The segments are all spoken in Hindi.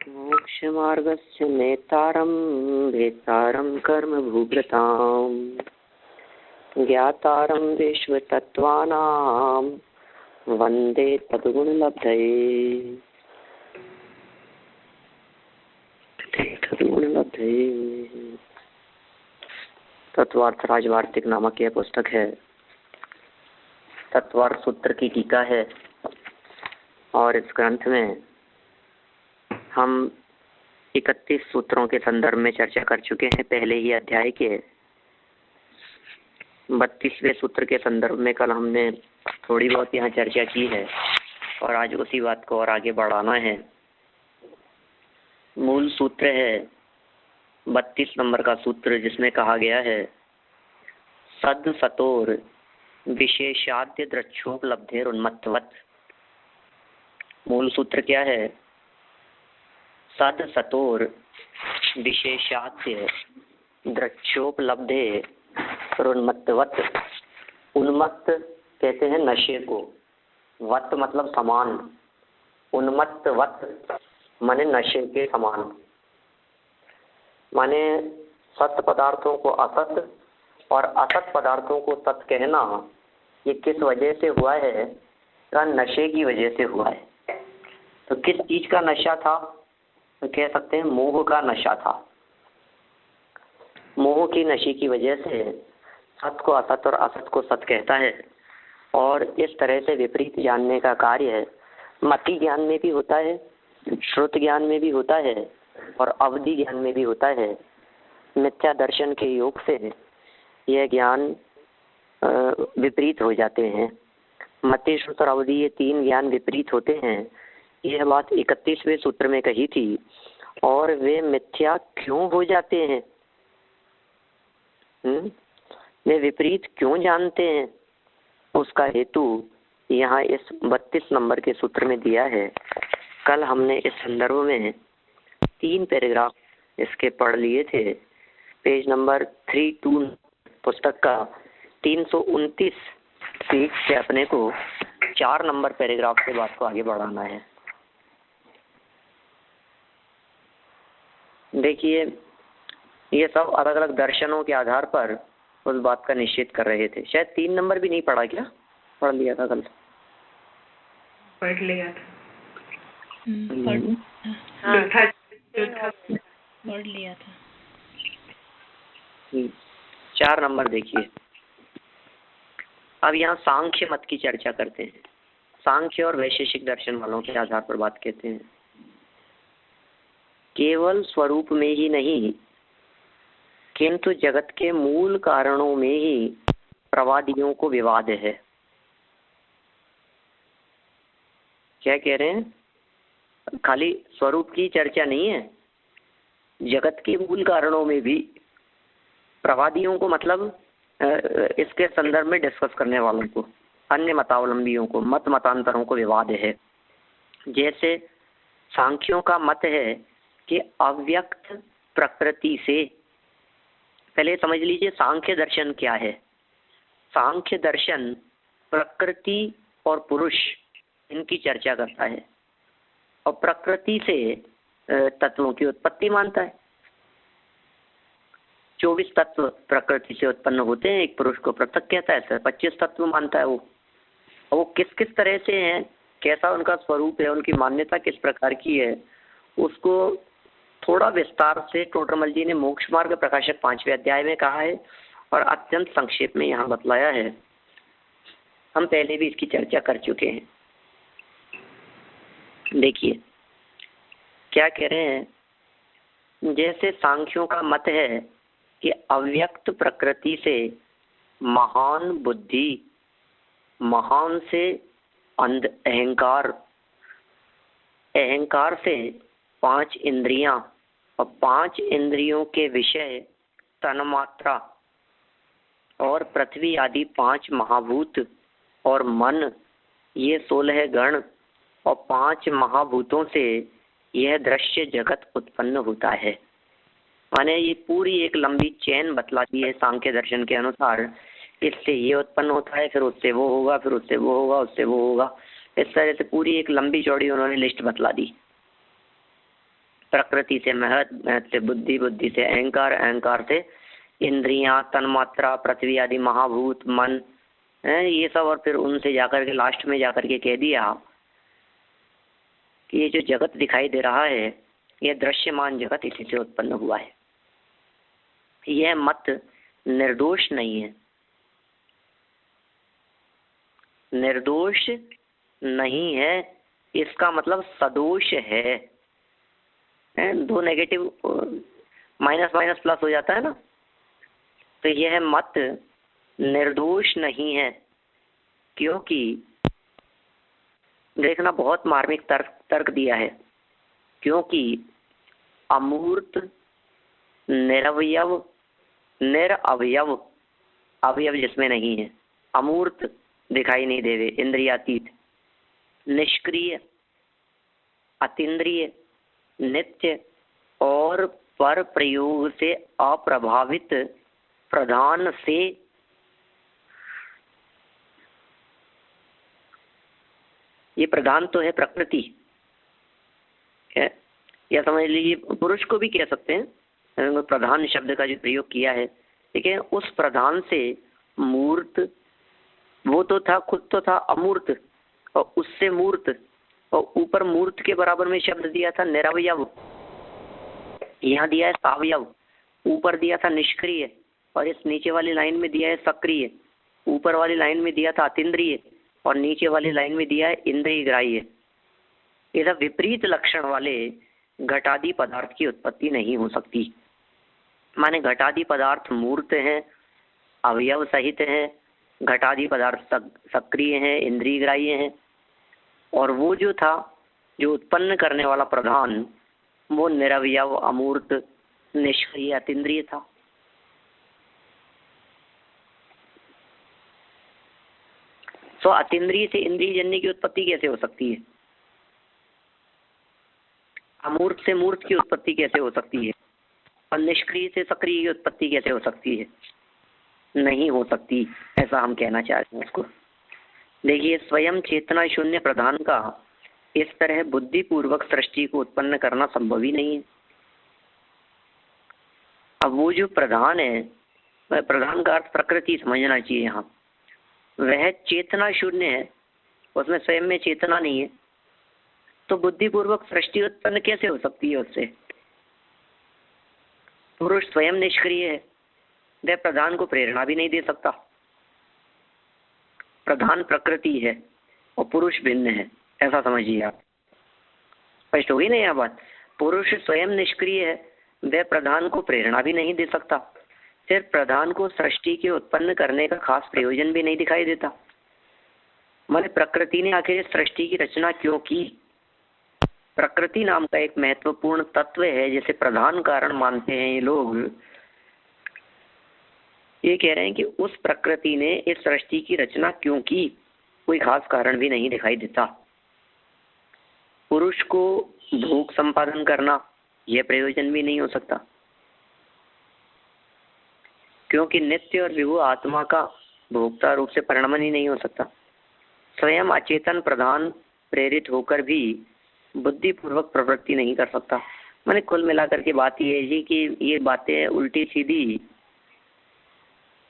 मोक्षमार्गस्य नेतारं भेतारं कर्मभूभृतां ज्ञातारं विश्वतत्त्वानां वन्दे तद्गुणलब्धये। तत्वार्थ राजवार्तिक नामक यह पुस्तक है। तत्वार्थ सूत्र की टीका है और इस ग्रंथ में हम 31 सूत्रों के संदर्भ में चर्चा कर चुके हैं। पहले ही अध्याय के 32वें सूत्र के संदर्भ में कल हमने थोड़ी बहुत यहाँ चर्चा की है और आज उसी बात को और आगे बढ़ाना है। मूल सूत्र है 32 नंबर का सूत्र, जिसमें कहा गया है सद सतोर विशेषाद्य द्रक्षोपलब्धेर उन्मत्तवत्। मूल सूत्र क्या है? सद सतोर विशेषाद्य द्रक्षोपलब्धे उन्मत्तवत्। उन्मत्त कहते हैं नशे को, वत मतलब समान, उन्मत्तवत् माने नशे के समान। माने सत्य पदार्थों को असत और असत पदार्थों को सत्य कहना, ये किस वजह से हुआ है? का नशे की वजह से हुआ है। तो किस चीज का नशा था? तो कह सकते हैं मोह का नशा था। मोह की नशे की वजह से सत्य को असत और असत को सत्य कहता है। और इस तरह से विपरीत जानने का कार्य मति ज्ञान में भी होता है, श्रुत ज्ञान में भी होता है और अवधि ज्ञान में भी होता है। मिथ्या दर्शन के योग से यह ज्ञान विपरीत हो जाते हैं। मति, श्रुत और अवधि, ये तीन ज्ञान विपरीत होते हैं। यह बात 31वें सूत्र में कही थी। और वे मिथ्या क्यों हो जाते हैं? वे विपरीत क्यों जानते हैं? उसका हेतु यहाँ इस 32 नंबर के सूत्र में दिया है। कल हमने इस संदर्भ में 3 पैराग्राफ इसके पढ़ लिए थे। पेज नंबर 32 पुस्तक का 329 पेज से अपने को 4 नंबर पैराग्राफ से बात को आगे बढ़ाना है। देखिए, ये सब अलग अलग दर्शनों के आधार पर उस बात का निश्चित कर रहे थे। शायद 3 नंबर भी नहीं पढ़ा, क्या पढ़ लिया था? कल पढ़ लिया था। पढ़ लिया था। 4 नंबर देखिए। अब यहाँ सांख्य मत की चर्चा करते हैं। सांख्य और वैशेषिक दर्शन वालों के आधार पर बात कहते हैं। केवल स्वरूप में ही नहीं, किंतु जगत के मूल कारणों में ही प्रवादियों को विवाद है। क्या कह रहे हैं? खाली स्वरूप की चर्चा नहीं है, जगत के मूल कारणों में भी प्रवादियों को, मतलब इसके संदर्भ में डिस्कस करने वालों को, अन्य मतावलंबियों को, मत मतांतरों को विवाद है। जैसे सांख्यों का मत है कि अव्यक्त प्रकृति से, पहले समझ लीजिए सांख्य दर्शन क्या है। सांख्य दर्शन प्रकृति और पुरुष इनकी चर्चा करता है और प्रकृति से तत्वों की उत्पत्ति मानता है। 24 तत्व प्रकृति से उत्पन्न होते हैं, एक पुरुष को पृथक कहता है। 25 तत्व मानता है वो। और वो किस किस तरह से हैं, कैसा उनका स्वरूप है, उनकी मान्यता किस प्रकार की है, उसको थोड़ा विस्तार से टोडरमल जी ने मोक्ष मार्ग प्रकाशक 5वें अध्याय में कहा है और अत्यंत संक्षेप में यहाँ बतलाया है। हम पहले भी इसकी चर्चा कर चुके हैं। देखिए क्या कह रहे हैं। जैसे सांख्यों का मत है कि अव्यक्त प्रकृति से महान बुद्धि, महान से अहंकार, अहंकार से 5 इंद्रियां और 5 इंद्रियों के विषय तन्मात्रा और पृथ्वी आदि 5 महाभूत और मन, ये 16 गण और 5 महाभूतों से यह दृश्य जगत उत्पन्न होता है। माने ये पूरी एक लंबी चेन बतलाती है सांख्य दर्शन के अनुसार। इससे ये उत्पन्न होता है, फिर उससे वो होगा, फिर उससे वो होगा, उससे वो होगा। इस तरह से पूरी एक लंबी चौड़ी उन्होंने लिस्ट बतला दी। प्रकृति से महत, महत से बुद्धि, बुद्धि से अहंकार, अहंकार से इंद्रियां, तन्मात्रा, पृथ्वी आदि महाभूत, मन है ये सब। और फिर उनसे जाकर के लास्ट में जाकर के कह दिया कि ये जो जगत दिखाई दे रहा है यह दृश्यमान जगत इसी से उत्पन्न हुआ है। यह मत निर्दोष नहीं है, निर्दोष नहीं है, इसका मतलब सदोष है। दो नेगेटिव माइनस माइनस प्लस हो जाता है ना। तो यह मत निर्दोष नहीं है, क्योंकि देखना बहुत मार्मिक तर्क दिया है, क्योंकि अमूर्त, निरवयव, निरअवयव, अवयव जिसमें नहीं है, अमूर्त दिखाई नहीं देवे, इंद्रियातीत, निष्क्रिय, अतीन्द्रिय, नित्य और पर प्रयोग से अप्रभावित प्रधान से ये प्रधान तो है प्रकृति, या समझ लीजिए पुरुष को भी कह सकते हैं, प्रधान शब्द का जो प्रयोग किया है, ठीक है। उस प्रधान से मूर्त, वो तो था, खुद तो था अमूर्त, और उससे मूर्त, और ऊपर मूर्त के बराबर में शब्द दिया था निरवयव, यहाँ दिया है सावयव, ऊपर दिया था निष्क्रिय, और इस नीचे वाली लाइन में दिया है सक्रिय, ऊपर वाली लाइन में दिया था अतीन्द्रिय, और नीचे वाली लाइन में दिया है इंद्रिय ग्राह्य। ये सब विपरीत लक्षण वाले घटादि पदार्थ की उत्पत्ति नहीं हो सकती। माने घटादि पदार्थ मूर्त हैं, अवयव सहित हैं, घटादि पदार्थ सक्रिय हैं, इंद्रिय ग्राह्य हैं, और वो जो था, जो उत्पन्न करने वाला प्रधान, वो निरवयव, अमूर्त, निष्क्रिय, अतीन्द्रिय था। तो अतीन्द्रिय से इंद्रिय जन्य की उत्पत्ति कैसे हो सकती है? अमूर्त से मूर्त की उत्पत्ति कैसे हो सकती है? और निष्क्रिय से सक्रिय की उत्पत्ति कैसे हो सकती है? नहीं हो सकती, ऐसा हम कहना चाहते हैं उसको। देखिए, स्वयं चेतना शून्य प्रधान का इस तरह बुद्धि पूर्वक सृष्टि को उत्पन्न करना संभव ही नहीं है। अब वो जो प्रधान है, वह प्रधान का अर्थ प्रकृति समझना चाहिए यहाँ, वह चेतना शून्य है, उसमें स्वयं में चेतना नहीं है, तो बुद्धिपूर्वक सृष्टि उत्पन्न कैसे हो सकती है उससे? पुरुष स्वयं निष्क्रिय है, वह प्रधान को प्रेरणा भी नहीं दे सकता। प्रधान प्रकृति है और पुरुष भिन्न है, ऐसा समझिए आप। स्पष्ट होगी ना यह बात? पुरुष स्वयं निष्क्रिय है, वह प्रधान को प्रेरणा भी नहीं दे सकता, फिर प्रधान को सृष्टि के उत्पन्न करने का खास प्रयोजन भी नहीं दिखाई देता। माने प्रकृति ने आखिर सृष्टि की रचना क्यों की? प्रकृति नाम का एक महत्वपूर्ण तत्व है, जैसे प्रधान कारण मानते हैं ये लोग। ये कह रहे हैं कि उस प्रकृति ने इस सृष्टि की रचना क्यों की, कोई खास कारण भी नहीं दिखाई देता। पुरुष को भोग संपादन करना, यह प्रयोजन भी नहीं हो सकता, क्योंकि नित्य और विभु आत्मा का भोक्ता रूप से परिणमन ही नहीं हो सकता। स्वयं अचेतन प्रधान प्रेरित होकर भी बुद्धिपूर्वक प्रवृत्ति नहीं कर सकता। मैंने कुल मिलाकर के बात ये है जी कि ये बातें उल्टी सीधी,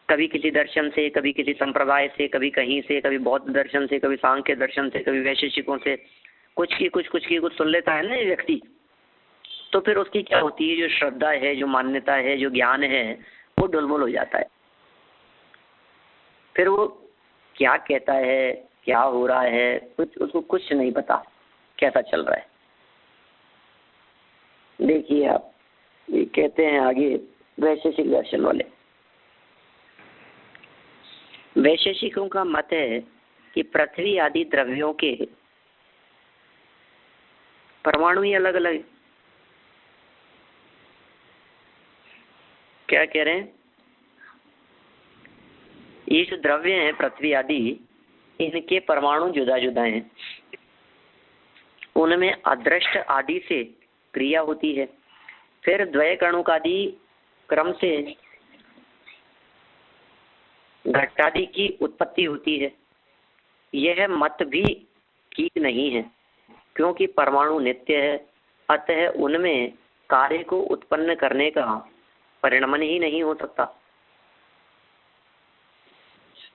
कभी किसी दर्शन से, कभी किसी संप्रदाय से, कभी कहीं से, कभी बौद्ध दर्शन से, कभी सांख्य दर्शन से, कभी वैशेषिकों से, कुछ की कुछ सुन लेता है ना ये व्यक्ति, तो फिर उसकी क्या होती है, जो श्रद्धा है, जो मान्यता है, जो ज्ञान है, वो ढुलमुल हो जाता है। फिर वो क्या कहता है, क्या हो रहा है, कुछ उसको कुछ नहीं पता कैसा चल रहा है। देखिए आप, ये कहते हैं आगे वैशेषिक दर्शन वाले, वैशेषिकों का मत है कि पृथ्वी आदि द्रव्यों के परमाणु ही अलग अलग है। क्या कह रहे हैं? ये जो द्रव्य हैं पृथ्वी आदि, इनके परमाणु जुदा जुदा हैं, उनमें अदृष्ट आदि से क्रिया होती है, फिर द्वय कणुक आदि क्रम से घटादि की उत्पत्ति होती है। यह मत भी ठीक नहीं है, क्योंकि परमाणु नित्य है, अतः उनमें कार्य को उत्पन्न करने का परिणमन ही नहीं हो सकता।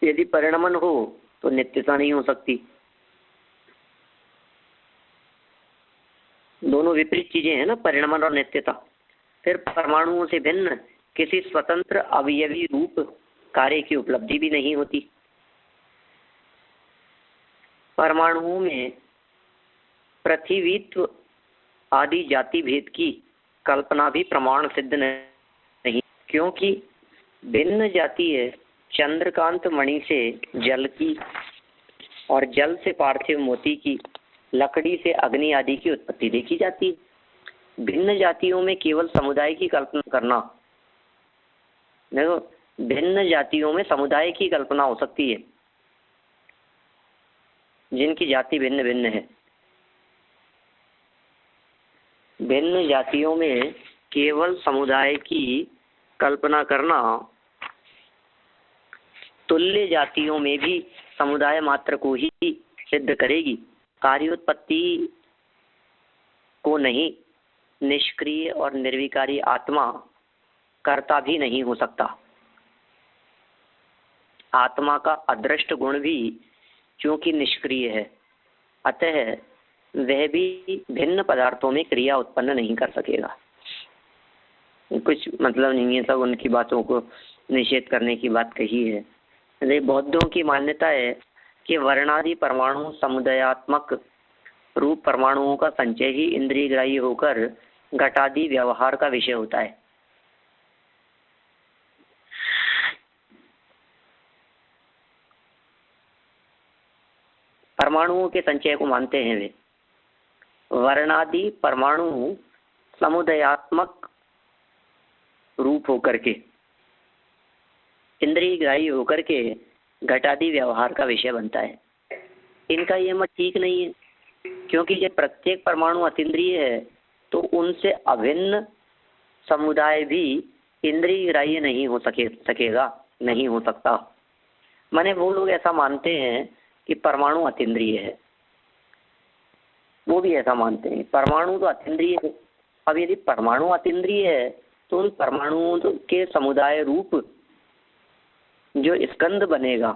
यदि परिणमन हो तो नित्यता नहीं हो सकती। दोनों विपरीत चीजें हैं ना, परिणमन और नित्यता। फिर परमाणुओं से भिन्न किसी स्वतंत्र अवयवी रूप कार्य की उपलब्धि भी नहीं होती। परमाणुओं में पृथ्वीत्व आदि जाति भेद की कल्पना भी प्रमाण सिद्ध नहीं, क्योंकि भिन्न जातीय चंद्रकांत मणि से जल की और जल से पार्थिव मोती की, लकड़ी से अग्नि आदि की उत्पत्ति देखी जाती है। भिन्न जातियों में केवल समुदाय की कल्पना करना, देखो भिन्न जातियों में समुदाय की कल्पना हो सकती है जिनकी जाति भिन्न भिन्न है। भिन्न जातियों में केवल समुदाय की कल्पना करना तुल्य जातियों में भी समुदाय मात्र को ही सिद्ध करेगी। कार्योत्पत्ति को नहीं, निष्क्रिय और निर्विकारी आत्मा कर्ता भी नहीं हो सकता। आत्मा का अदृष्ट गुण भी क्योंकि निष्क्रिय है, अतः वह भी भिन्न पदार्थों में क्रिया उत्पन्न नहीं कर सकेगा। कुछ मतलब नहीं है, सब उनकी बातों को निषेध करने की बात कही है। बौद्धों की मान्यता है कि वर्णादि परमाणु समुदायात्मक रूप परमाणुओं का संचय ही इंद्रिय ग्राही होकर घटादि व्यवहार का विषय होता है। परमाणुओं के संचय को मानते हैं वे। वर्णादि परमाणु समुदायात्मक रूप होकर के, इंद्रिय ग्राही होकर के घटादि व्यवहार का विषय बनता है। इनका ये मत ठीक नहीं है, क्योंकि जब प्रत्येक परमाणु अतीन्द्रिय है तो उनसे अभिन्न समुदाय भी इंद्रिय ग्राह्य नहीं हो सकेगा, नहीं हो सकता। माने वो लोग ऐसा मानते हैं कि परमाणु अतीन्द्रिय है, वो भी ऐसा मानते हैं परमाणु तो अतीन्द्रिय है। अब यदि परमाणु अतीन्द्रिय है तो उन परमाणुओं के समुदाय रूप जो स्कंद बनेगा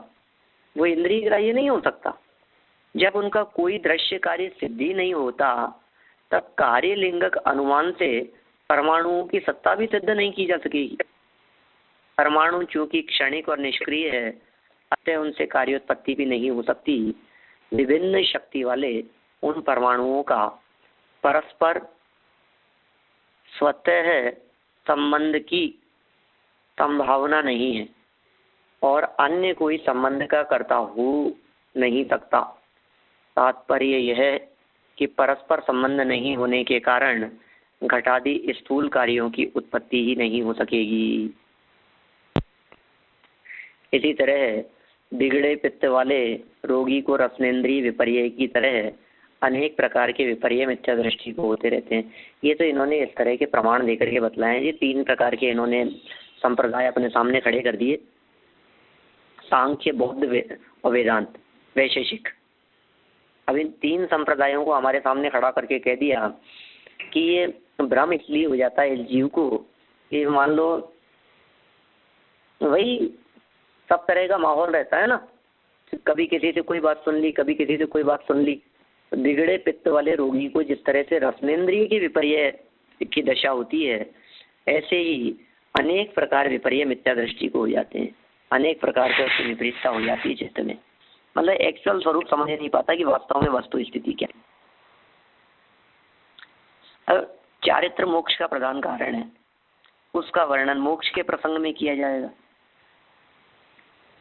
वो इंद्रिय ग्राह्य नहीं हो सकता। जब उनका कोई दृश्य कार्य सिद्धि नहीं होता तब कार्य लिंगक अनुमान से परमाणुओं की सत्ता भी सिद्ध नहीं की जा सकेगी। परमाणु चूंकि क्षणिक और निष्क्रिय है, अतः उनसे कार्योत्पत्ति भी नहीं हो सकती। विभिन्न शक्ति वाले उन परमाणुओं का परस्पर स्वतः संबंध की संभावना नहीं है और अन्य कोई संबंध का कर्ता हो नहीं सकता। तात्पर्य यह है कि परस्पर संबंध नहीं होने के कारण घटादि स्थूल कार्यों की उत्पत्ति ही नहीं हो सकेगी। इसी तरह बिगड़े पित्त वाले रोगी को रसनेन्द्रिय विपर्य की तरह अनेक प्रकार के विपर्य मिथ्या दृष्टि को होते रहते हैं। ये तो इन्होंने इस तरह के प्रमाण देकर के बतलाए हैं। ये 3 प्रकार के इन्होंने संप्रदाय अपने सामने खड़े कर दिए, सांख्य, बौद्ध और वेदांत वैशेषिक। अब इन 3 संप्रदायों को हमारे सामने खड़ा करके कह दिया कि ये भ्रम इसलिए हो जाता है इस जीव को कि मान लो वही सब तरह का माहौल रहता है ना, कभी किसी से कोई बात सुन ली, कभी किसी से कोई बात सुन ली। बिगड़े पित्त वाले रोगी को जिस तरह से रसनेन्द्रिय की विपर्य की दशा होती है, ऐसे ही अनेक प्रकार विपर्य मिथ्या दृष्टि को हो जाते हैं, अनेक प्रकार से उसकी विपरीतता हो जाती है चित्त में। मतलब एक्चुअल स्वरूप समझ नहीं पाता कि वास्तव में वस्तु स्थिति क्या है। अब चारित्र मोक्ष का प्रधान कारण है, उसका वर्णन मोक्ष के प्रसंग में किया जाएगा।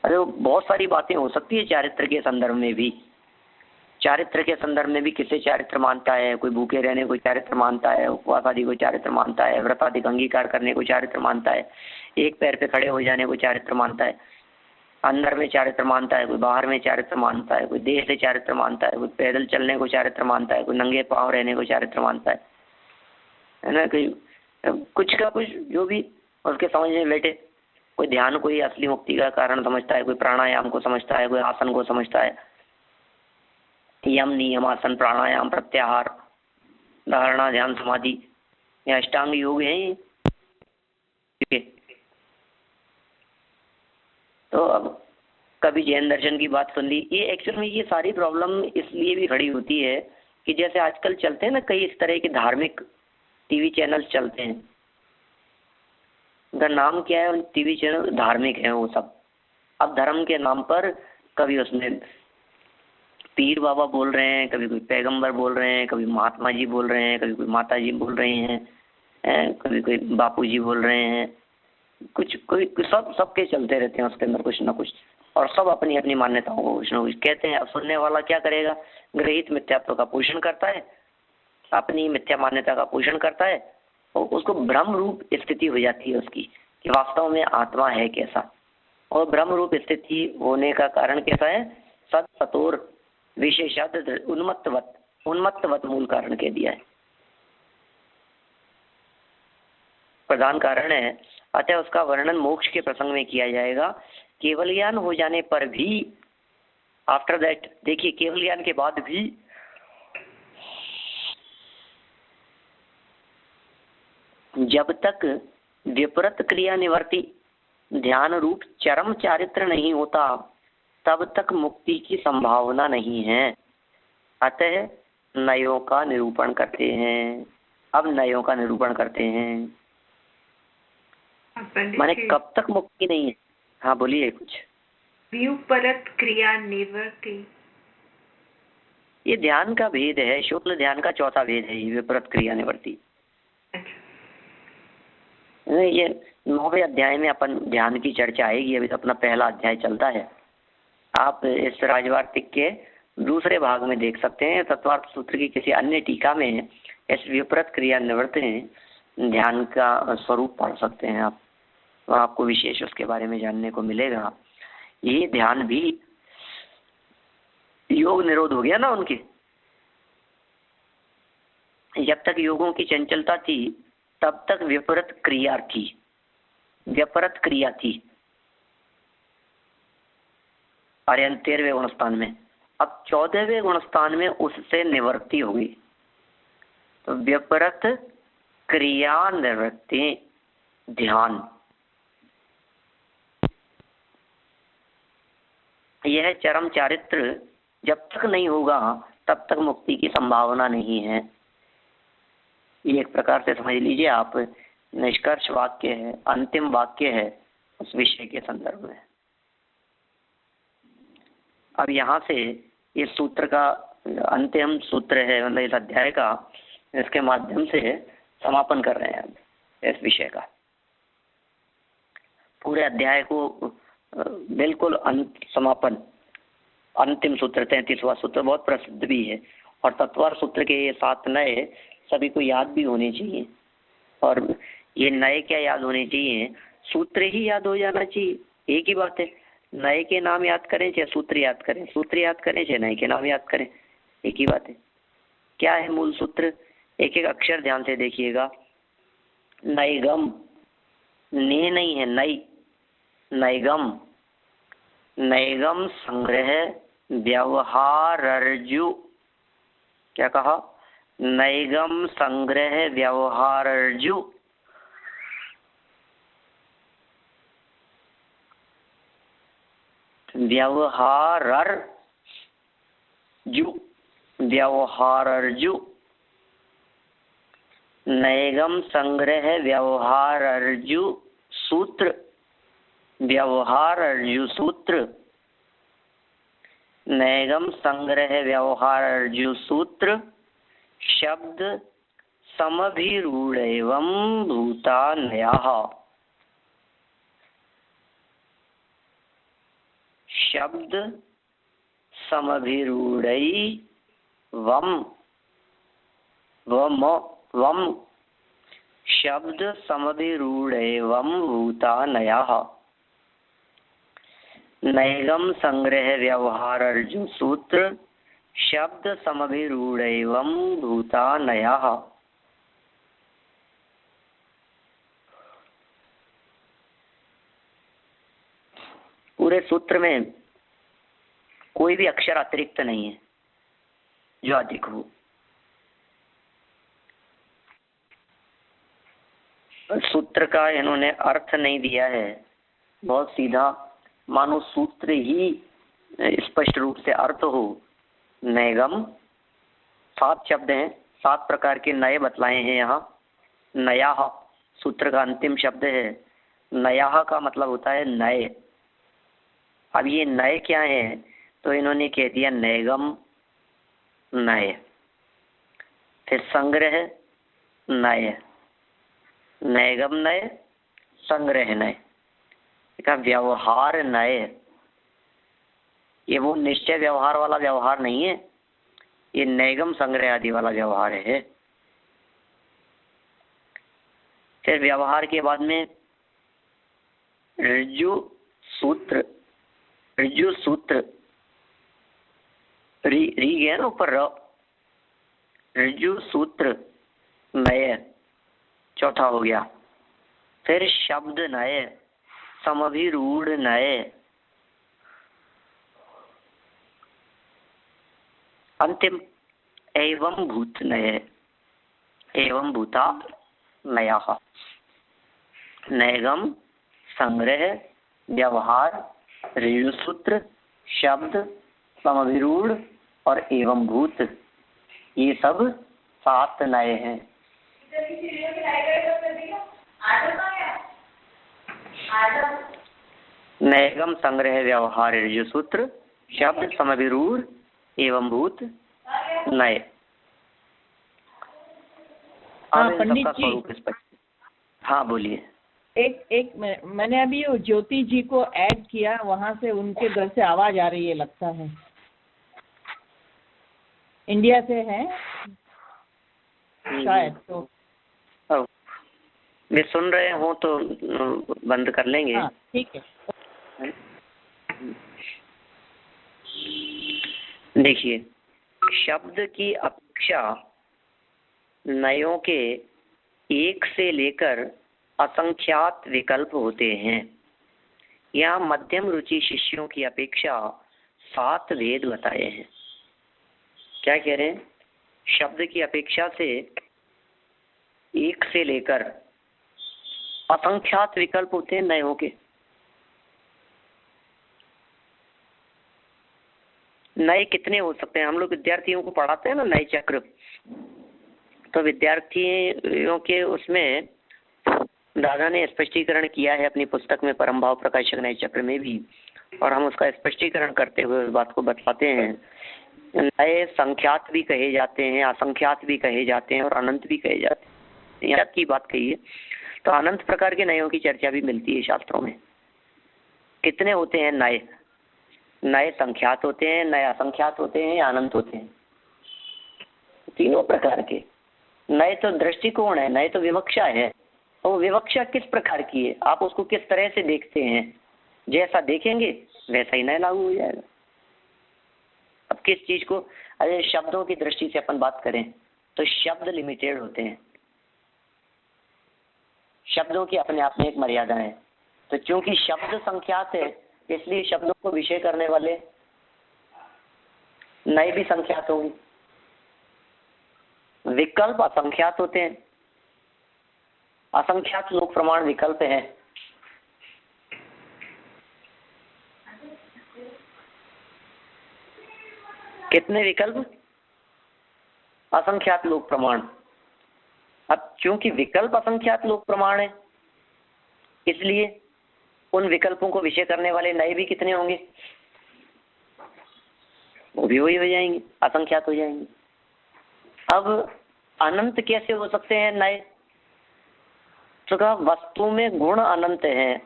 अरे बहुत सारी बातें हो सकती है चारित्र के संदर्भ में भी। चारित्र के संदर्भ में भी किसे चारित्र मानता है, कोई भूखे रहने को चारित्र मानता है, उपवास आदि को चारित्र मानता है, व्रत आदि अंगीकार करने को चारित्र मानता है, एक पैर पे खड़े हो जाने को चारित्र मानता है, अंदर में चारित्र मानता है, कोई बाहर में चारित्र मानता है, कोई देह से चारित्र मानता है, कोई पैदल चलने को चारित्र मानता है, कोई नंगे पांव रहने को चारित्र मानता है ना। कोई कुछ का कुछ जो भी उसके समझ में बैठे। कोई ध्यान को ही असली मुक्ति का कारण समझता है, कोई प्राणायाम को समझता है, कोई आसन को समझता है, यम नियम आसन प्राणायाम प्रत्याहार धारणा, ध्यान, समाधि, या अष्टांग योग है ये। ठीक है, तो अब कभी जैन दर्शन की बात सुन ली। ये एक्चुअल में ये सारी प्रॉब्लम इसलिए भी खड़ी होती है कि जैसे आजकल चलते हैं ना कई इस तरह के धार्मिक टीवी चैनल्स चलते हैं, उनका नाम क्या है, उन टीवी चैनल धार्मिक हैं वो सब। अब धर्म के नाम पर कभी उसमें पीर बाबा बोल रहे हैं, कभी कोई पैगंबर बोल रहे हैं, कभी महात्मा जी बोल रहे हैं, कभी कोई माता जी बोल रही हैं, कभी कोई बापू जी बोल रहे हैं, कोई सब सबके चलते रहते हैं उसके अंदर कुछ ना कुछ, और सब अपनी अपनी मान्यताओं को कुछ ना कुछ कहते हैं। अब सुनने वाला क्या करेगा, ग्रहित मिथ्यात्व का पोषण करता है, अपनी मिथ्या मान्यता का पोषण करता है, और उसको भ्रम रूप स्थिति हो जाती है उसकी कि वास्तव में आत्मा है कैसा। और भ्रम रूप स्थिति होने का कारण कैसा है, सत सतोर विशेषाद उन्मत्तवत मूल कारण कह दिया है, प्रधान कारण है। अतः उसका वर्णन मोक्ष के प्रसंग में किया जाएगा। केवल ज्ञान हो जाने पर भी, आफ्टर दैट, देखिए केवल ज्ञान के बाद भी जब तक विपरीत क्रिया निवर्ती ध्यान रूप चरम चारित्र नहीं होता तब तक मुक्ति की संभावना नहीं है। अतः नयों का निरूपण करते हैं। अब नयों का निरूपण करते हैं, माने कब तक मुक्ति नहीं है। हाँ बोलिए कुछ। विपरीत क्रिया निवृत्ति, ये ध्यान का भेद है, शुक्ल ध्यान का चौथा भेद है ये विपरीत क्रिया निवृत्ति। ये 9वें अध्याय में अपन ध्यान की चर्चा आएगी, अभी तो अपना पहला अध्याय चलता है। आप इस राजवार्तिक के दूसरे भाग में देख सकते हैं, तत्वार्थ सूत्र की किसी अन्य टीका में इस विपरीत क्रिया निवृत्ति ध्यान का स्वरूप पढ़ सकते हैं आप, तो आपको विशेष उसके बारे में जानने को मिलेगा। ये ध्यान भी योग निरोध हो गया ना उनके, जब तक योगों की चंचलता थी तब तक विपरीत क्रिया थी, विपरीत क्रिया थी। अरे 13वें गुणस्थान में, अब 14वें गुणस्थान में उससे निवृत्ति होगी। तो विपरीत क्रिया निवृत्ति ध्यान, यह चरम चारित्र जब तक नहीं होगा तब तक मुक्ति की संभावना नहीं है। ये एक प्रकार से समझ लीजिए आप, निष्कर्ष वाक्य है, अंतिम वाक्य है उस विषय के संदर्भ में। अब यहाँ से इस सूत्र का अंतिम सूत्र है, मतलब इस अध्याय का, इसके माध्यम से समापन कर रहे हैं इस विषय का। पूरे अध्याय को बिल्कुल समापन, अंतिम सूत्र 33वां सूत्र बहुत प्रसिद्ध भी है, और तत्वार सूत्र के ये 7 नए सभी को याद भी होने चाहिए। और ये नए क्या याद होने चाहिए, सूत्र ही याद हो जाना चाहिए। एक ही बात है, नए के नाम याद करें चाहे सूत्र याद करें, सूत्र याद करें चाहे नए के नाम याद करें, एक ही बात है। क्या है मूल सूत्र, एक एक अक्षर ध्यान से देखिएगा। नैगम, ने नहीं है, नई, नैगम, नैगम संग्रह व्यवहारर्जु, क्या कहा, नैगम संग्रह व्यवहारर्जु, व्यवहारर्जु, व्यवहारर्जु, नैगम संग्रह व्यवहारर्जु सूत्र, व्यवहारर्जु सूत्र, नैगम संग्रह व्यवहारर्जु सूत्र, शब्द समभिरूढ़ एवं भूतान्यः, शब्द समभिरूढ़ैवं वम, शब्द समभिरूढ़ एवं भूतान्यः, नैगम संग्रह व्यवहारर्जु सूत्र, शब्द समभिरूढ़ एवं भूतान्यः। पूरे सूत्र में कोई भी अक्षर अतिरिक्त नहीं है जो अधिक हो। सूत्र का इन्होंने अर्थ नहीं दिया है, बहुत सीधा, मानो सूत्र ही स्पष्ट रूप से अर्थ हो। नैगम 7 शब्द हैं, 7 प्रकार के नए बतलाए हैं यहाँ। नया सूत्र का अंतिम शब्द है। नया का मतलब होता है नए। अब ये नए क्या है, तो इन्होंने कह दिया नैगम नए, फिर संग्रह नए, नैगम नए, संग्रह नए, का व्यवहार नए। ये वो निश्चय व्यवहार वाला व्यवहार नहीं है, ये नैगम संग्रह आदि वाला व्यवहार है। फिर व्यवहार के बाद में ऋजु सूत्र, ऋजु सूत्र री गया ना ऊपर र, ऋजु सूत्र नए, चौथा हो गया। फिर शब्द नए, समभिरूढ़ नए, अंतिम एवं भूत नए, एवं भूता नया। नैगम, संग्रह, व्यवहार, ऋजु सूत्र, शब्द, समभिरूढ़ और एवं भूत, ये सब 7 नए हैं। नैगम, संग्रह, व्यवहार, ऋजु सूत्र, शब्द, समभिरूढ़, एवं भूत, नए। पंडित जी, हाँ बोलिए। एक मैंने अभी ज्योति जी को ऐड किया, वहाँ से उनके घर से आवाज आ रही है, लगता है इंडिया से है शायद। तो वे सुन रहे हो तो बंद कर लेंगे। हाँ ठीक है। देखिए, शब्द की अपेक्षा नयों के एक से लेकर असंख्यात विकल्प होते हैं। यहाँ मध्यम रुचि शिष्यों की अपेक्षा 7 भेद बताए हैं। क्या कह रहे हैं? शब्द की अपेक्षा से एक से लेकर असंख्यात विकल्प होते हैं नयों के। नए कितने हो सकते हैं? हम लोग विद्यार्थियों को पढ़ाते हैं ना नए चक्र, तो विद्यार्थियों के उसमें दादा ने स्पष्टीकरण किया है अपनी पुस्तक में, परम भाव प्रकाशक नए चक्र में भी, और हम उसका स्पष्टीकरण करते हुए उस बात को बताते हैं। नए संख्यात भी कहे जाते हैं, असंख्यात भी कहे जाते हैं और अनंत भी कहे जाते हैं। यहाँ की बात कही है तो अनंत प्रकार के नयों की चर्चा भी मिलती है शास्त्रों में। कितने होते हैं नए? नए संख्यात होते हैं, नए असंख्यात होते हैं या अनंत होते हैं? तीनों प्रकार के। नए तो दृष्टिकोण है, नए तो विवक्षा है। वो विवक्षा किस प्रकार की है, आप उसको किस तरह से देखते हैं, जैसा देखेंगे वैसा ही नया लागू हो जाएगा। अब किस चीज को, अरे शब्दों की दृष्टि से अपन बात करें तो शब्द लिमिटेड होते हैं, शब्दों की अपने आप में एक मर्यादा है। तो चूंकि शब्द संख्यात है, इसलिए शब्दों को विषय करने वाले नए भी संख्यात होंगे। विकल्प असंख्यात होते हैं, असंख्यात लोक प्रमाण विकल्प है। कितने विकल्प? असंख्यात लोक प्रमाण। अब क्योंकि विकल्प असंख्यात लोक प्रमाण है, इसलिए उन विकल्पों को विषय करने वाले नए भी कितने होंगे? वो भी वही हो जाएंगे, असंख्यात हो जाएंगे। अब अनंत कैसे हो सकते हैं नए? तो कहा वस्तु में गुण अनंत है,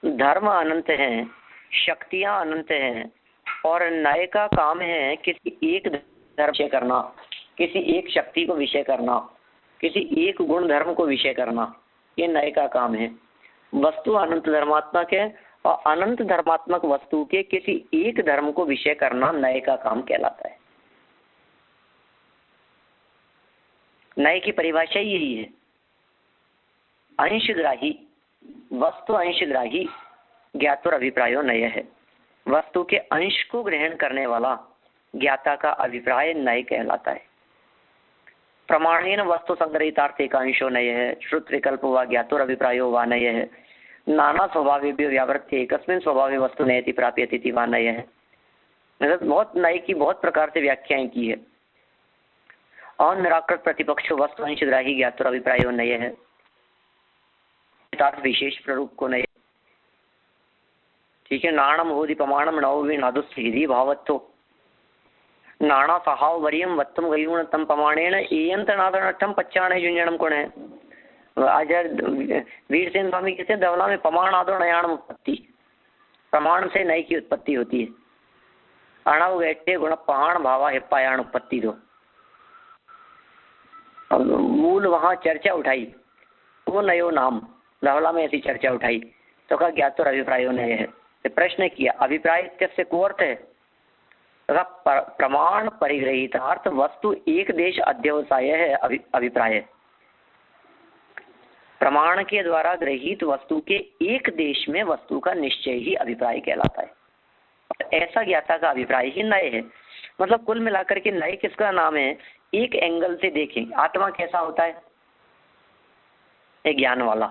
धर्म अनंत है, शक्तियां अनंत हैं, और नए का काम है किसी एक धर्म विषय करना, किसी एक शक्ति को विषय करना, किसी एक गुण धर्म को विषय करना। ये नए का काम है। वस्तु अनंत धर्मात्मक है और अनंत धर्मात्मक वस्तु के किसी एक धर्म को विषय करना नए का काम कहलाता है। नए की परिभाषा यही है, अंशग्राही, वस्तु अंशग्राही ज्ञातुर अभिप्रायो नय है। वस्तु के अंश को ग्रहण करने वाला ज्ञाता का अभिप्राय नय कहलाता है। प्रमाणेन वस्तु संग्रहितार्थ एकांशो नय है, श्रुत विकल्प व ज्ञातोर अभिप्रायो वा नय है, नाना स्वभावेभ्यो व्यावृत्य एकस्मिन् स्वभावे वस्तु नयति प्राप्यति इति वा नय है। मतलब बहुत नय की बहुत प्रकार से व्याख्याएं की है। और निराकृत प्रतिपक्षो वस्तु अंशग्राही ज्ञातोर अभिप्रायो नय है, विशेष प्ररूप को नय। ठीक है, नाणम होदि प्रमाणम नवि नादुस्थिति भावत्तो नाना सहाव वरियम वत्तम गयुण तम प्रमाणेन एयंत नादनठम पच्चाणे जुंजनम कोण है। आचार्य वीरसेन स्वामी कहते हैं धवला में प्रमाण आदो नयाणम उत्पत्ति, प्रमाण से नय की उत्पत्ति होती है। अणव गैठे गुण पहाण भावा हिप्पायाण उत्पत्ति दो। अब मूल वहां चर्चा उठाई, वो नयो नाम धवला में ऐसी चर्चा उठाई तो कहा ज्ञात और अभिप्रायो नय है। तो प्रश्न किया अभिप्राय इत्यस्य को अर्थ है, प्रमाण परिग्रहितार्थ वस्तु एक देश अध्यवसाय है अभिप्राय। प्रमाण के द्वारा ग्रहित वस्तु के एक देश में वस्तु का निश्चय ही अभिप्राय कहलाता है। ऐसा ज्ञाता का अभिप्राय ही नय है। मतलब कुल मिलाकर के नय किसका नाम है? एक एंगल से देखें आत्मा कैसा होता है, एक ज्ञान वाला।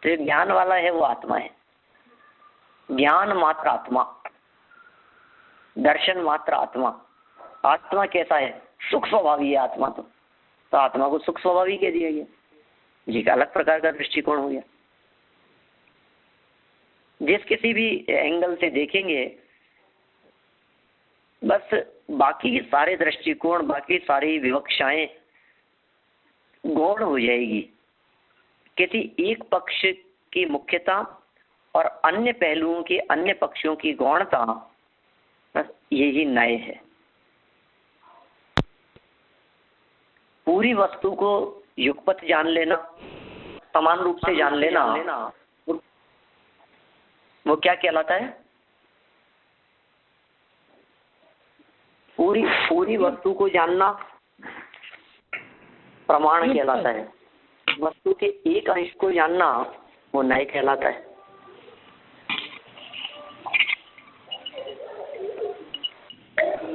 तो ज्ञान वाला है वो आत्मा है, ज्ञान मात्र आत्मा, दर्शन मात्र आत्मा। आत्मा कैसा है? सुख स्वभावी है आत्मा। तो आत्मा को सुख स्वभावी कह दिया गया जी, का अलग प्रकार का दृष्टिकोण हो गया। जिस किसी भी एंगल से देखेंगे बस बाकी सारे दृष्टिकोण, बाकी सारी विवक्षाएं गौण हो जाएगी। किसी एक पक्ष की मुख्यता और अन्य पहलुओं के अन्य पक्षों की गौणता, बस यही नय है। पूरी वस्तु को युगपत जान लेना, समान रूप से जान लेना, वो क्या कहलाता है? पूरी वस्तु को जानना प्रमाण कहलाता है। वस्तु के एक अंश को जानना वो नय कहलाता है।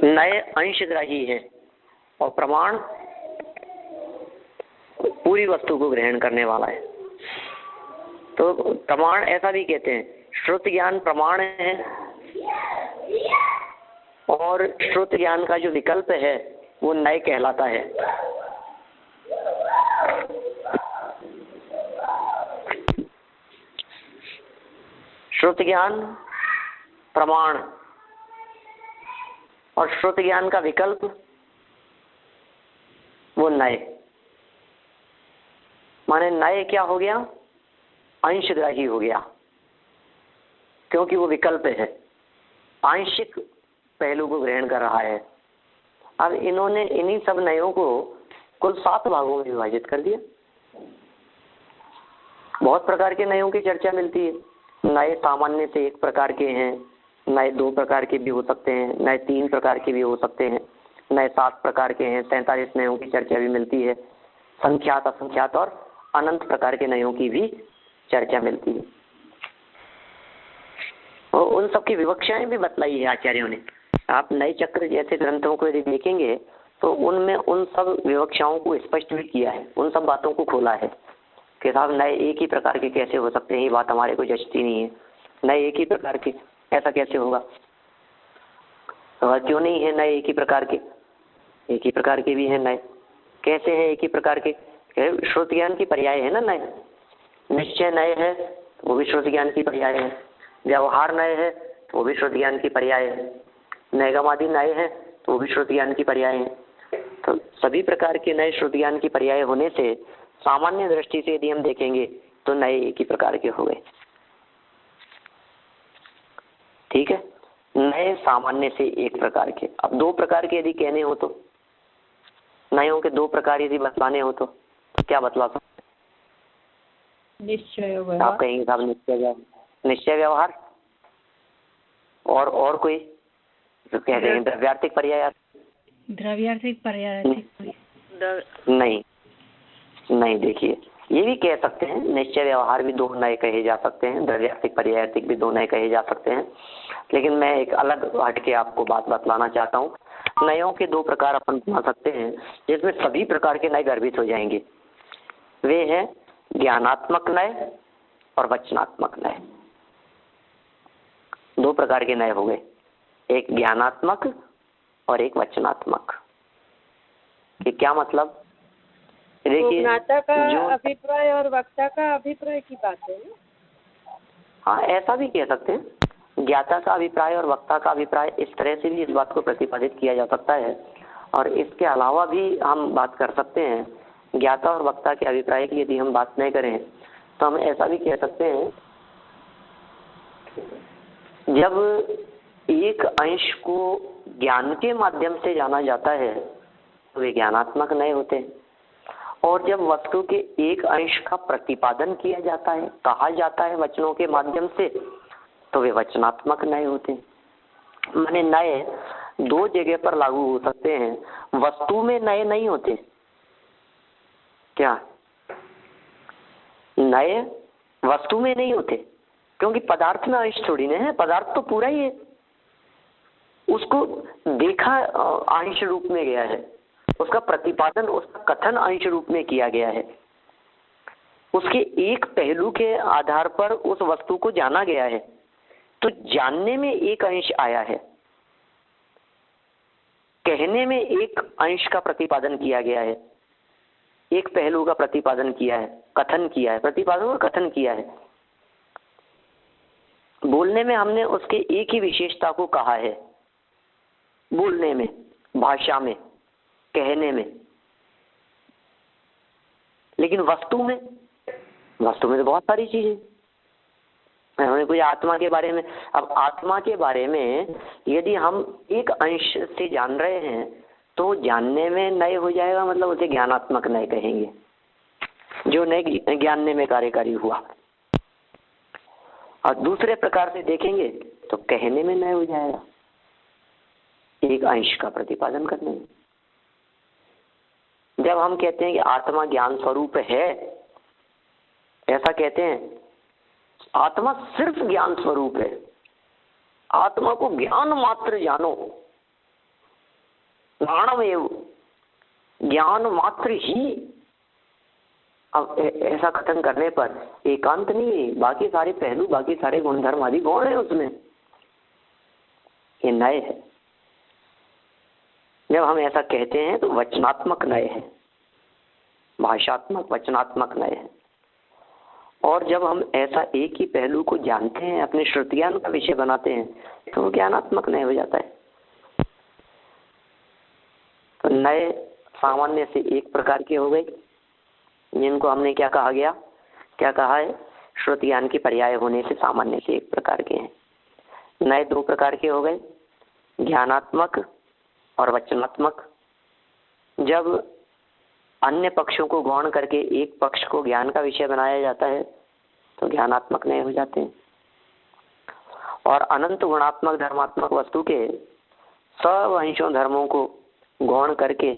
नय अंशग्राही है और प्रमाण पूरी वस्तु को ग्रहण करने वाला है। तो प्रमाण ऐसा भी कहते हैं, श्रुत ज्ञान प्रमाण है और श्रुत ज्ञान का जो विकल्प है वो नय कहलाता है। श्रुत ज्ञान प्रमाण और श्रुत ज्ञान का विकल्प वो नय। माने नय क्या हो गया? अंशग्राही हो गया, क्योंकि वो विकल्प है, आंशिक पहलू को ग्रहण कर रहा है। अब इन्होंने इन्हीं सब नयों को कुल 7 भागों में विभाजित कर दिया। बहुत प्रकार के नयों की चर्चा मिलती है। नए सामान्य से एक प्रकार के हैं, नए 2 प्रकार के भी हो सकते हैं, नए 3 प्रकार के भी हो सकते हैं, नए 7 प्रकार के हैं, 47 नयों की चर्चा भी मिलती है। संख्यात, असंख्यात और अनंत प्रकार के नयों की भी चर्चा मिलती है। और उन सबकी विवक्षाएं भी बतलाई है आचार्यों ने। आप नए चक्र जैसे ग्रंथों को यदि देखेंगे तो उनमें उन सब विवक्षाओं को स्पष्ट भी किया है, उन सब बातों को खोला है कि साहब नए एक ही प्रकार के कैसे हो सकते हैं, ये बात हमारे को जचती नहीं है। नए एक ही प्रकार के ऐसा कैसे होगा? और क्यों नहीं है नए एक ही प्रकार के? एक ही प्रकार के भी हैं नए। कैसे हैं एक ही प्रकार के? श्रुत ज्ञान की पर्याय है ना नए। निश्चय नए है वो भी श्रुत ज्ञान की पर्याय है। व्यवहार नए है वो भी श्रुत ज्ञान की पर्याय है। नैगमादि नए है तो वो भी श्रुत ज्ञान की पर्याय है। तो सभी प्रकार के नए श्रुत ज्ञान की पर्याय होने से सामान्य दृष्टि से यदि हम देखेंगे तो नए एक ही प्रकार के हो गए। ठीक है, नए सामान्य से एक प्रकार के। अब 2 प्रकार के यदि कहने हो तो, नयों के 2 प्रकार यदि बतलाने हो तो क्या बतला सकते? निश्चय आप कहेंगे साहब निश्चय व्यवहार और कोई जो कहते हैं द्रव्यार्थिक पर्याय। द्रव्यार्थिक पर्याय नहीं देखिए, ये भी कह सकते हैं निश्चय व्यवहार भी 2 नए कहे जा सकते हैं, द्रव्यार्थिक पर्यायार्थिक भी 2 नए कहे जा सकते हैं। लेकिन मैं एक अलग हट के आपको बात बतलाना चाहता हूँ। नयों के दो प्रकार अपन बना सकते हैं जिसमें सभी प्रकार के नए गर्भित हो जाएंगे। वे हैं ज्ञानात्मक नय और वचनात्मक नय। दो प्रकार के नय हो गए, एक ज्ञानात्मक और एक वचनात्मक। कि क्या मतलब? देखिए, ज्ञाता का अभिप्राय और वक्ता का अभिप्राय की बात है ना? हाँ, ऐसा भी कह सकते हैं। ज्ञाता का अभिप्राय और वक्ता का अभिप्राय, इस तरह से भी इस बात को प्रतिपादित किया जा सकता है। और इसके अलावा भी हम बात कर सकते हैं, ज्ञाता और वक्ता के अभिप्राय की यदि हम बात नहीं करें तो हम ऐसा भी कह सकते हैं, जब एक अंश को ज्ञान के माध्यम से जाना जाता है तो वे ज्ञानात्मक नय होते हैं, और जब वस्तु के एक अंश का प्रतिपादन किया जाता है, कहा जाता है वचनों के माध्यम से, तो वे वचनात्मक नय होते हैं। माने नय दो जगह पर लागू हो सकते हैं, वस्तु में नए नहीं होते। क्या नए वस्तु में नहीं होते? क्योंकि पदार्थ में अंश थोड़ी ना है, पदार्थ तो पूरा ही है, उसको देखा अंश रूप में गया है, उसका प्रतिपादन, उसका कथन अंश रूप में किया गया है, उसके एक पहलू के आधार पर उस वस्तु को जाना गया है। तो जानने में एक अंश आया है, कहने में एक अंश का प्रतिपादन किया गया है, एक पहलू का प्रतिपादन किया है, कथन किया है, प्रतिपादन और कथन किया है। बोलने में हमने उसके एक ही विशेषता को कहा है, बोलने में, भाषा में, कहने में। लेकिन वस्तु में तो बहुत सारी चीजें। हमने कोई आत्मा के बारे में, अब आत्मा के बारे में यदि हम एक अंश से जान रहे हैं तो जानने में नए हो जाएगा, मतलब उसे ज्ञानात्मक नए कहेंगे, जो नए ज्ञानने में कार्यकारी हुआ। और दूसरे प्रकार से देखेंगे तो कहने में नए हो जाएगा, एक अंश का प्रतिपादन करने में। जब हम कहते हैं कि आत्मा ज्ञान स्वरूप है, ऐसा कहते हैं, आत्मा सिर्फ ज्ञान स्वरूप है, आत्मा को ज्ञान मात्र जानो, ज्ञानमेव, ज्ञान मात्र ही। अब ऐसा कथन करने पर एकांत नहीं है, बाकी सारे पहलू, बाकी सारे गुणधर्म आदि गौण है उसमें, ये नए है। जब हम ऐसा कहते हैं तो वचनात्मक नए है, भाषात्मक वचनात्मक नए है। और जब हम ऐसा एक ही पहलू को जानते हैं, अपने श्रुति ज्ञान का विषय बनाते हैं, तो वो ज्ञानात्मक नए हो जाता है। तो नए सामान्य से एक प्रकार के हो गए, जिनको हमने क्या कहा गया, क्या कहा है, श्रुति ज्ञान की पर्याय होने से सामान्य से एक प्रकार के हैं। नए दो प्रकार के हो गए, ज्ञानात्मक और वचनात्मक। जब अन्य पक्षों को गौण करके एक पक्ष को ज्ञान का विषय बनाया जाता है तो ज्ञानात्मक नए हो जाते हैं। और अनंत गुणात्मक धर्मात्मक वस्तु के सब अंशों धर्मों को गौण करके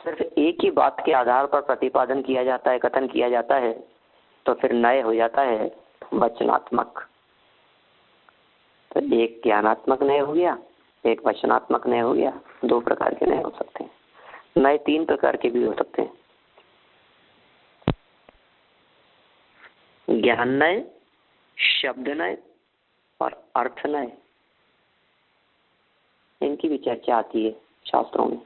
सिर्फ एक ही बात के आधार पर प्रतिपादन किया जाता है, कथन किया जाता है, तो फिर नए हो जाता है वचनात्मक। तो एक ज्ञानात्मक नए हो गया, एक वचनात्मक नए हो गया। दो प्रकार के नए हो सकते हैं। नए तीन प्रकार के भी हो सकते हैं, ज्ञान नए, शब्द नए और अर्थ नए। इनकी भी चर्चा आती है शास्त्रों में।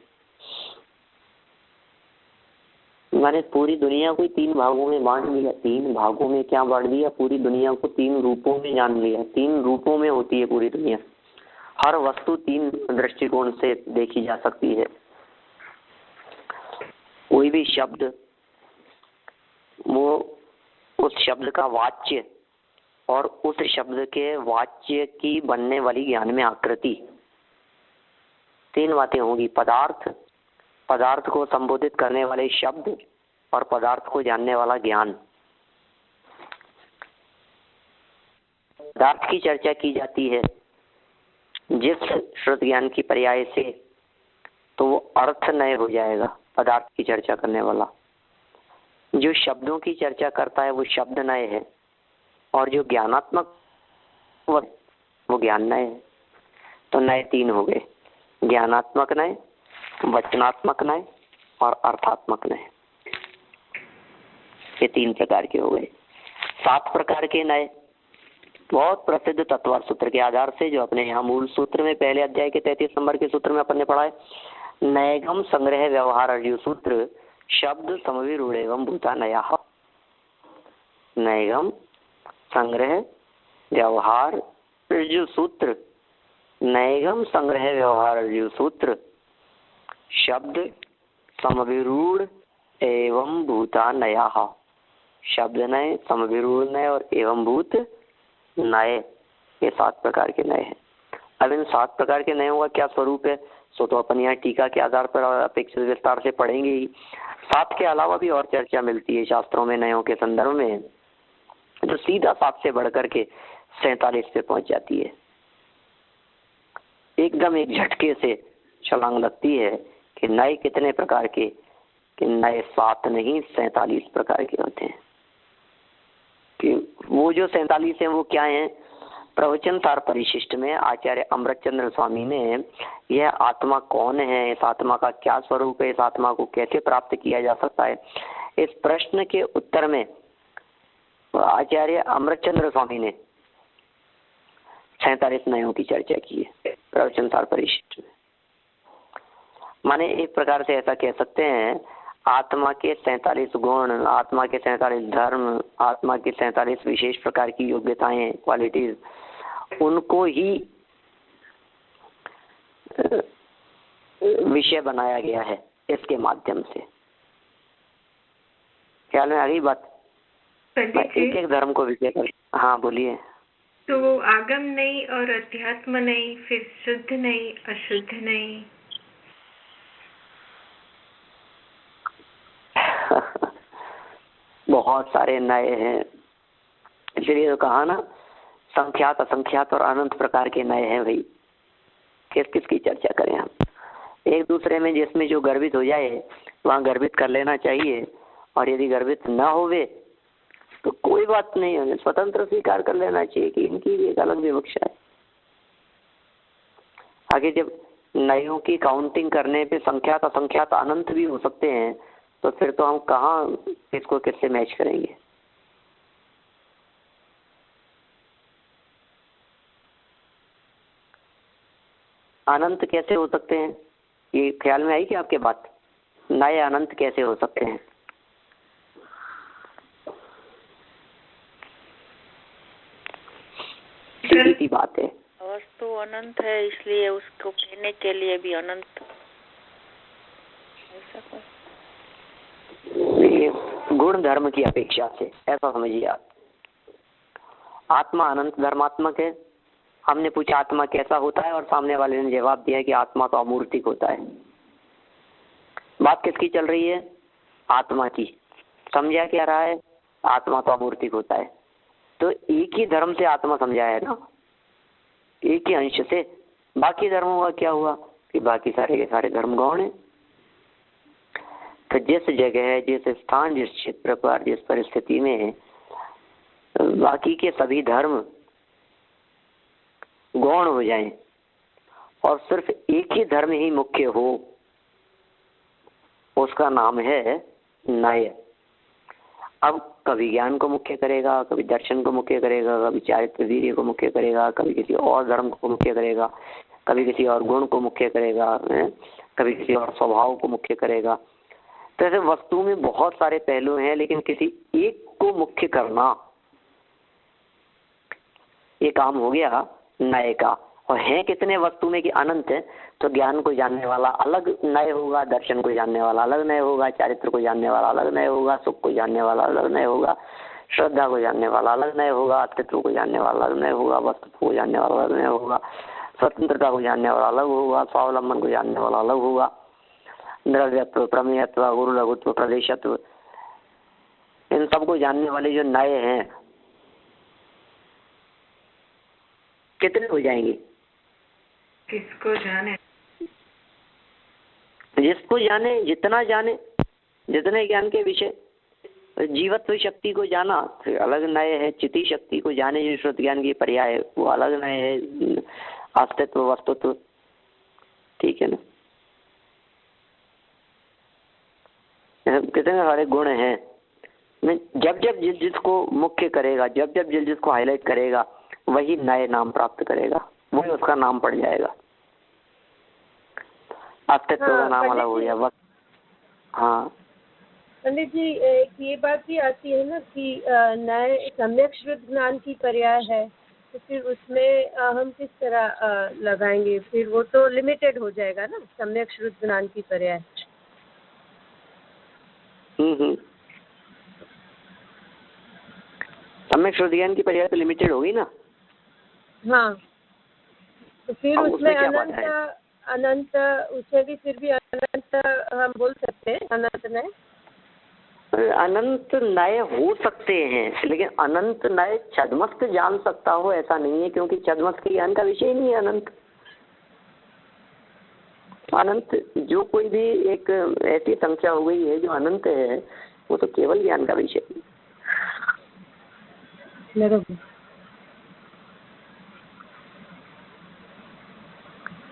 मैंने पूरी दुनिया को तीन भागों में बांट लिया। तीन भागों में क्या बांट दिया? पूरी दुनिया को तीन रूपों में जान लिया। तीन रूपों में होती है पूरी दुनिया। हर वस्तु तीन दृष्टिकोण से देखी जा सकती है। कोई भी शब्द, वो उस शब्द का वाच्य और उस शब्द के वाच्य की बनने वाली ज्ञान में आकृति, तीन बातें होंगी। पदार्थ, पदार्थ को संबोधित करने वाले शब्द और पदार्थ को जानने वाला ज्ञान। पदार्थ की चर्चा की जाती है जिस श्रुत ज्ञान की पर्याय से, तो वो अर्थ नय हो जाएगा पदार्थ की चर्चा करने वाला। जो शब्दों की चर्चा करता है वो शब्द नय है, और जो ज्ञानात्मक वो ज्ञान नय है। तो नए तीन हो गए, ज्ञानात्मक नय, वचनात्मक नय और अर्थात्मक नय। ये 3 प्रकार के हो गए। 7 प्रकार के नय बहुत प्रसिद्ध तत्व सूत्र के आधार से, जो अपने यहाँ मूल सूत्र में पहले अध्याय के 33 नंबर के सूत्र में अपन ने पढ़ा है। नयगम संग्रह व्यवहार अर्जुन सूत्र शब्द समविरूढ़ एवं भूता नया। नयगम संग्रह व्यवहार अर्जुन सूत्र, नयगम संग्रह व्यवहार अर्जुन सूत्र शब्द समविरूढ़ एवं भूता नया। शब्द नय, समविरूढ़ नय और एवं भूत नए, ये 7 प्रकार के नए हैं। अब इन 7 प्रकार के नयों का क्या स्वरूप है, सो तो अपन यहाँ टीका के आधार पर अपेक्षित विस्तार से पढ़ेंगे ही। 7 के अलावा भी और चर्चा मिलती है शास्त्रों में नयों के संदर्भ में, जो सीधा 7 से बढ़कर के 47 पे पहुंच जाती है। एकदम एक झटके से छलांग लगती है कि नए कितने प्रकार के, कि नए 7 नहीं 47 प्रकार के होते हैं। कि वो जो 47 हैं वो क्या हैं? प्रवचन सार परिशिष्ट में आचार्य अमृतचंद्र स्वामी ने यह आत्मा कौन है, इस आत्मा का क्या स्वरूप है, इस आत्मा को कैसे प्राप्त किया जा सकता है, इस प्रश्न के उत्तर में आचार्य अमृतचंद्र स्वामी ने 47 नयों की चर्चा की है प्रवचन सार परिशिष्ट में। माने एक प्रकार से ऐसा कह सकते हैं, आत्मा के 47 गुण, आत्मा के 47 धर्म, आत्मा की 47 विशेष प्रकार की योग्यताएं, क्वालिटीज, उनको ही विषय बनाया गया है इसके माध्यम से। ख्याल में आ गई बात? एक एक धर्म को विषय कर। हाँ बोलिए। तो वो आगम नहीं और अध्यात्म नहीं, फिर शुद्ध नहीं, अशुद्ध नहीं। बहुत सारे नए हैं, इसलिए तो कहा ना संख्यात असंख्यात और अनंत प्रकार के नए हैं भाई। किस किस की चर्चा करें हम? एक दूसरे में जिसमें जो गर्वित हो जाए वहाँ गर्वित कर लेना चाहिए, और यदि गर्वित ना होवे तो कोई बात नहीं है, स्वतंत्र स्वीकार कर लेना चाहिए कि इनकी भी एक अलग विवक्षा है। आगे जब नयों की काउंटिंग करने पे संख्यात असंख्यात अनंत भी हो सकते हैं, तो फिर तो हम कहाँ इसको किससे मैच करेंगे? अनंत कैसे हो सकते हैं, ये ख्याल में आई कि आपके बात? नए अनंत कैसे हो सकते हैं? सीधी बात है, वस्तु अनंत है, इसलिए उसको कहने के लिए भी अनंत, ऐसा ये गुण धर्म की अपेक्षा से ऐसा समझिए आप। आत्मा अनंत धर्मात्मक है। हमने पूछा आत्मा कैसा होता है, और सामने वाले ने जवाब दिया कि आत्मा तो अमूर्तिक होता है। बात किसकी चल रही है? आत्मा की। समझा क्या रहा है? आत्मा तो अमूर्तिक होता है। तो एक ही धर्म से आत्मा समझाया है ना, एक ही अंश से। बाकी धर्मों का क्या हुआ कि बाकी सारे के सारे धर्म गौण है। तो जिस जगह, जिस स्थान, जिस क्षेत्र पर, जिस परिस्थिति में बाकी के सभी धर्म गौण हो जाएं और सिर्फ एक ही धर्म ही मुख्य हो, उसका नाम है नय। अब कभी ज्ञान को मुख्य करेगा, कभी दर्शन को मुख्य करेगा, कभी चारित्र वीर्य को मुख्य करेगा, कभी किसी और धर्म को मुख्य करेगा, कभी किसी और गुण को मुख्य करेगा, कभी किसी और स्वभाव को मुख्य करेगा। तो ऐसे वस्तु में बहुत सारे पहलू हैं, लेकिन किसी एक को मुख्य करना ये काम हो गया नय का। और है कितने वस्तु में कि अनंत है। तो ज्ञान को जानने वाला अलग नय होगा, दर्शन को जानने वाला अलग नय होगा, चारित्र को जानने वाला अलग नय होगा, सुख को जानने वाला अलग नय होगा, श्रद्धा को जानने वाला अलग नय होगा, अस्तित्व को जानने वाला अलग नय होगा, वस्तु को जानने वाला अलग नय होगा, स्वतंत्रता को जानने वाला अलग होगा, स्वावलंबन को जानने वाला अलग होगा, द्रव्यत्व, प्रमेयत्व, गुरु लघुत्व, प्रदेशत्व, इन सबको जानने वाले जो नए हैं कितने हो जाएंगे? किसको जाने? जिसको जाने, जितना जाने, जितने ज्ञान के विषय। जीवत्व शक्ति को जाना फिर अलग नए है, चिति शक्ति को जाने जो श्रुत ज्ञान की पर्याय है वो अलग नए है, अस्तित्व, वस्तुत्व, ठीक है ना। कितने सारे गुण हैं, जब जब जिसको मुख्य करेगा, जब जब जिसको हाईलाइट करेगा, वही नए नाम प्राप्त करेगा, वही उसका नाम पड़ जाएगा। अस्तित्व का नाम अलग हो गया बस। हाँ पंडित जी, एक ये बात भी आती है ना कि नए सम्यक श्रुत ज्ञान की पर्याय है, तो फिर उसमें हम किस तरह लगाएंगे? फिर वो तो लिमिटेड हो जाएगा ना, सम्यक श्रुत ज्ञान की पर्याय। सम्यक श्रुत ज्ञान की पर्याय तो लिमिटेड होगी ना। हाँ, तो फिर उसमें अनंत, उसमें भी फिर भी अनंत हम बोल सकते हैं, अनंत नए। अनंत नए हो सकते हैं, लेकिन अनंत नए छद्मस्त जान सकता हो ऐसा नहीं है, क्योंकि छद्मस्त के ज्ञान का विषय नहीं है अनंत। अनंत जो कोई भी एक ऐसी संख्या हो गई है जो अनंत है, वो तो केवल ज्ञान का विषय है।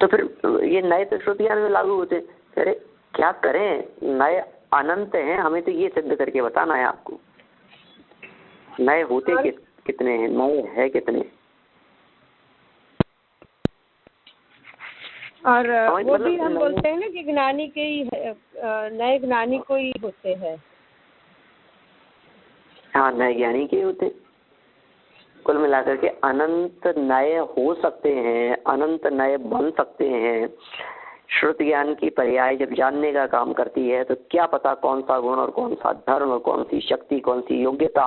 तो फिर ये नए तो श्रुति ज्ञान में लागू होते। अरे क्या करें, नए अनंत हैं, हमें तो ये सिद्ध करके बताना है आपको, नए होते कितने हैं, नए है कितने। और वो भी हम बोलते हैं ना कि ज्ञानी के ही नए ज्ञानी को ही होते हैं। हाँ, नए ज्ञानी के होते हैं। कुल मिलाकर के अनंत नए हो सकते हैं, अनंत नए बन सकते हैं। श्रुति ज्ञान की पर्याय जब जानने का काम करती है तो क्या पता कौन सा गुण और कौन सा धर्म और कौन सी शक्ति, कौन सी योग्यता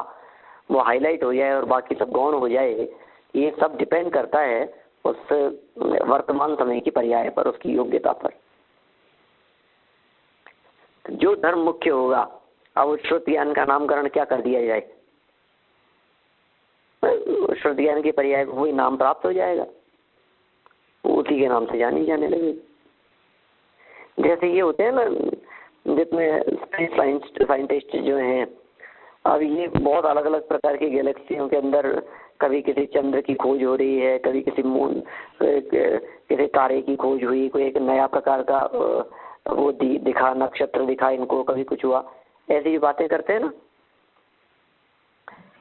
वो हाईलाइट हो जाए और बाकी सब गौण हो जाए। ये सब डिपेंड करता है उस वर्तमान समय की पर्याय पर, उसकी योग्यता पर। जो धर्म मुख्य होगा, अब उस श्रुति ज्ञान का नामकरण क्या कर दिया जाए, श्रुति ज्ञान की पर्याय को वही नाम प्राप्त हो जाएगा, उसी के नाम से जानी जाने लगेगी। जैसे ये होते हैं ना, जितने साइंटिस्ट जो हैं, अब ये बहुत अलग अलग प्रकार की गैलेक्सियों के अंदर, कभी किसी चंद्र की खोज हो रही है, कभी किसी मून, किसी तारे की खोज हुई, कोई एक नया प्रकार का वो दिखा, नक्षत्र दिखा इनको, कभी कुछ हुआ, ऐसी बातें करते हैं ना।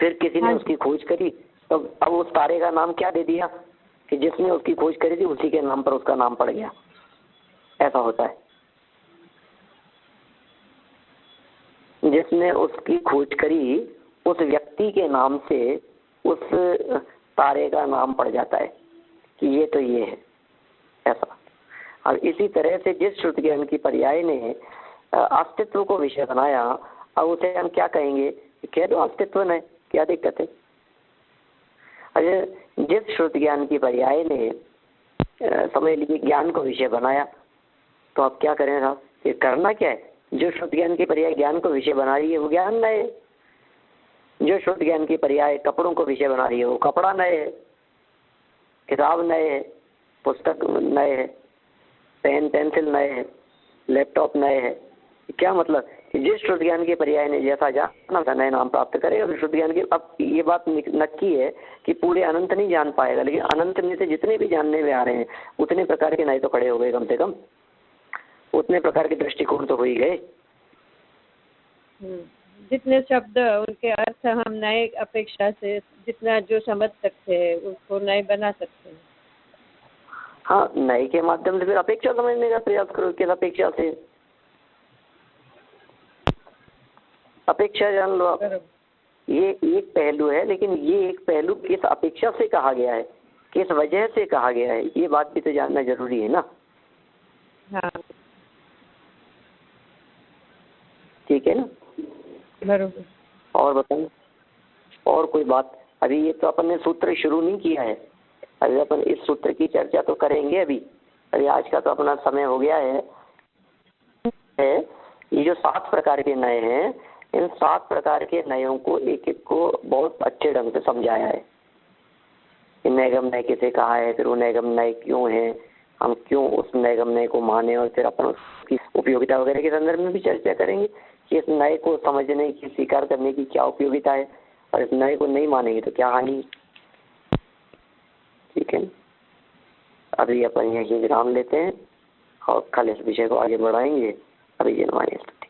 फिर किसी ने उसकी खोज करी, तो अब उस तारे का नाम क्या दे दिया कि जिसने उसकी खोज करी थी उसी के नाम पर उसका नाम पड़ गया। ऐसा होता है, जिसने उसकी खोज करी उस व्यक्ति के नाम से उस तारे का नाम पड़ जाता है कि ये तो ये है, ऐसा। और इसी तरह से जिस श्रुति ज्ञान की पर्याय ने अस्तित्व को विषय बनाया, अब उसे हम क्या कहेंगे, कह दो अस्तित्व नहीं, क्या दिक्कत है। अरे जिस श्रुति ज्ञान की पर्याय ने समझ लीजिए ज्ञान को विषय बनाया, तो आप क्या करें साहब, ये करना क्या है। जो श्रुति ज्ञान की पर्याय ज्ञान को विषय बना रही है वो ज्ञान नए है, जो श्रुति ज्ञान की पर्याय कपड़ों को विषय बना रही है वो कपड़ा नए है, किताब नए है, पुस्तक नए है, पेन पेंसिल नए है, लैपटॉप नए है। क्या मतलब कि जिस श्रुति ज्ञान के पर्याय ने जैसा जाना था नए नाम प्राप्त करेगा। तो श्रुति ज्ञान की अब ये बात नक्की है कि पूरे अनंत नहीं जान पाएगा, लेकिन अनंत में से जितने भी जानने में आ रहे हैं उतने प्रकार के नए तो खड़े हो गए, कम से कम उतने प्रकार के दृष्टिकोण तो हो ही गए। जितने शब्द उनके अर्थ हम नए अपेक्षा से जितना जो समझ सकते हैं उसको नए बना सकते हैं। हाँ, नए के माध्यम से फिर अपेक्षा समझने का प्रयास करो, किस अपेक्षा से, अपेक्षा जान लो आप। ये एक पहलू है, लेकिन ये एक पहलू किस अपेक्षा से कहा गया है, किस वजह से कहा गया है, ये बात भी तो जानना जरूरी है ना। हाँ, ठीक है ना, बरोबर। और बताइए और कोई बात। अभी ये तो अपन ने सूत्र शुरू नहीं किया है, अभी अपन इस सूत्र की चर्चा तो करेंगे। अभी आज का तो अपना समय हो गया है। ये जो 7 प्रकार के नए हैं, इन 7 प्रकार के नयों को एक एक को बहुत अच्छे ढंग से समझाया है। नैगम नय किसे कहा है, फिर वो नैगम नय क्यों है, हम क्यों उस नैगम नय को माने, और फिर अपन उसकी उपयोगिता वगैरह के संदर्भ में भी चर्चा करेंगे कि इस नए को समझने की, स्वीकार करने की क्या उपयोगिता है, और इस नए को नहीं मानेंगे तो क्या हानि। ठीक है, अभी अपन यही विराम लेते हैं। और कल इस विषय को आगे बढ़ाएंगे। अभी जनवाणी स्तुति।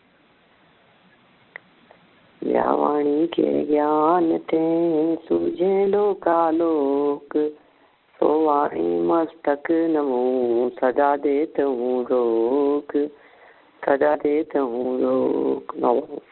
व्यावाणी के ज्ञान ते सूझे लोकालोक, सो वाणी मस्तक नमो सदा देत हूँ रोक, सदा देत हूँ रोक। नमो